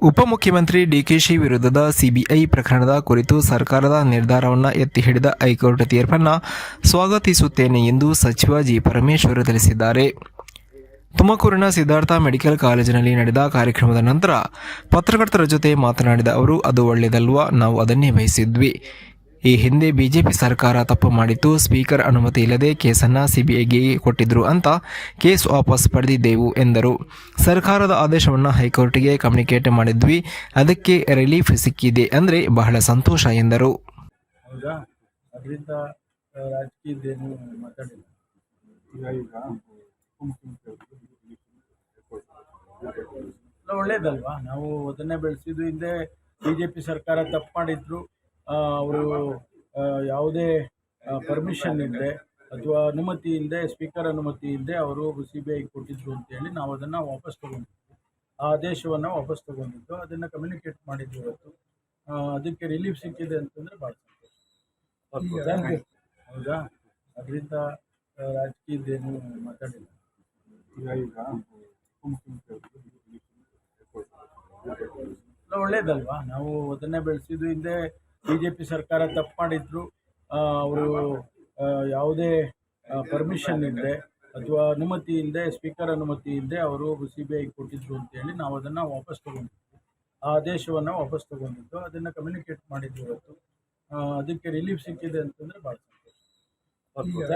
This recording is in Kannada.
ಉಪಮುಖ್ಯಮಂತ್ರಿ ಡಿಕೆಶಿ ವಿರುದ್ಧದ ಸಿಬಿಐ ಪ್ರಕರಣದ ಕುರಿತು ಸರ್ಕಾರದ ನಿರ್ಧಾರವನ್ನು ಎತ್ತಿ ಹಿಡಿದ ಹೈಕೋರ್ಟ್ ತೀರ್ಪನ್ನು ಸ್ವಾಗತಿಸುತ್ತೇನೆ ಎಂದು ಸಚಿವ ಜಿ ಪರಮೇಶ್ವರ್ ತಿಳಿಸಿದ್ದಾರೆ. ತುಮಕೂರಿನ ಸಿದ್ಧಾರ್ಥ ಮೆಡಿಕಲ್ ಕಾಲೇಜಿನಲ್ಲಿ ನಡೆದ ಕಾರ್ಯಕ್ರಮದ ನಂತರ ಪತ್ರಕರ್ತರ ಜೊತೆ ಮಾತನಾಡಿದ ಅವರು, ಅದು ಒಳ್ಳೆಯದಲ್ವಾ, ನಾವು ಅದನ್ನೇ ಬಯಸಿದ್ವಿ. ಈ ಹಿಂದೆ ಬಿಜೆಪಿ ಸರ್ಕಾರ ತಪ್ಪು ಮಾಡಿತ್ತು. ಸ್ಪೀಕರ್ ಅನುಮತಿ ಇಲ್ಲದೆ ಕೇಸನ್ನು ಸಿಬಿಐಗೆ ಕೊಟ್ಟಿದ್ರು ಅಂತ ಕೇಸ್ ವಾಪಸ್ ಪಡೆದಿದ್ದೆವು ಎಂದರು. ಸರ್ಕಾರದ ಆದೇಶವನ್ನು ಹೈಕೋರ್ಟ್ಗೆ ಕಮ್ಯುನಿಕೇಟ್ ಮಾಡಿದ್ವಿ, ಅದಕ್ಕೆ ರಿಲೀಫ್ ಸಿಕ್ಕಿದೆ ಅಂದರೆ ಬಹಳ ಸಂತೋಷ ಎಂದರು. ಹೌದಾ, ಅದರಿಂದ ರಾಜಕೀಯದ್ದೇನು ಮಾತಾಡಿಲ್ಲ. ಒಳ್ಳೇದಲ್ವಾ, ನಾವು ಅದನ್ನೇ ಬೆಳೆಸಿದ್ದು. ಹಿಂದೆ ಬಿಜೆಪಿ ಸರ್ಕಾರ ತಪ್ಪು ಮಾಡಿದ್ರು, ಅವರು ಯಾವುದೇ ಪರ್ಮಿಷನ್ ಇಲ್ಲದೆ ಅಥವಾ ಅನುಮತಿ ಇಲ್ಲದೆ, ಸ್ಪೀಕರ್ ಅನುಮತಿ ಇಲ್ಲದೆ ಅವರು ಸಿಬಿಐ ಕೊಟ್ಟಿದ್ರು ಅಂತೇಳಿ ನಾವು ಅದನ್ನು ವಾಪಸ್ ತೊಗೊಂಡಿದ್ವಿ. ಆ ಆದೇಶವನ್ನು ವಾಪಸ್ ತೊಗೊಂಡಿದ್ದು, ಅದನ್ನು ಕಮ್ಯುನಿಕೇಟ್ ಮಾಡಿದ್ವಿ ಇವತ್ತು. ಅದಕ್ಕೆ ರಿಲೀಫ್ ಸಿಕ್ಕಿದೆ ಅಂತಂದರೆ ಭಾಳ ಸಂತೋಷ. ಹೌದಾ, ಅದರಿಂದ ರಾಜಕೀಯದ್ದೇನು ಮಾತಾಡಿಲ್ಲ. ಒಳ್ಳೇದಲ್ವಾ, ನಾವು ಅದನ್ನೇ ಬೆಳೆಸಿದ್ದು. ಹಿಂದೆ ಬಿಜೆಪಿ ಸರ್ಕಾರ ತಪ್ಪು ಮಾಡಿದ್ರು, ಅವರು ಯಾವುದೇ ಪರ್ಮಿಷನ್ ಇಲ್ಲದೆ ಅಥವಾ ಅನುಮತಿ ಇಲ್ಲದೆ, ಸ್ಪೀಕರ್ ಅನುಮತಿ ಇಲ್ಲದೆ ಅವರು ಸಿಬಿಐ ಕೊಟ್ಟಿದ್ರು ಅಂತೇಳಿ ನಾವು ಅದನ್ನು ವಾಪಸ್ ತೊಗೊಂಡಿದ್ವಿ. ಆ ಆದೇಶವನ್ನು ವಾಪಸ್ ತೊಗೊಂಡಿದ್ದು, ಅದನ್ನು ಕಮ್ಯುನಿಕೇಟ್ ಮಾಡಿದ್ವಿ ಇವತ್ತು. ಅದಕ್ಕೆ ರಿಲೀಫ್ ಸಿಕ್ಕಿದೆ ಅಂತಂದರೆ ಭಾಳ ಸಂತೋಷ.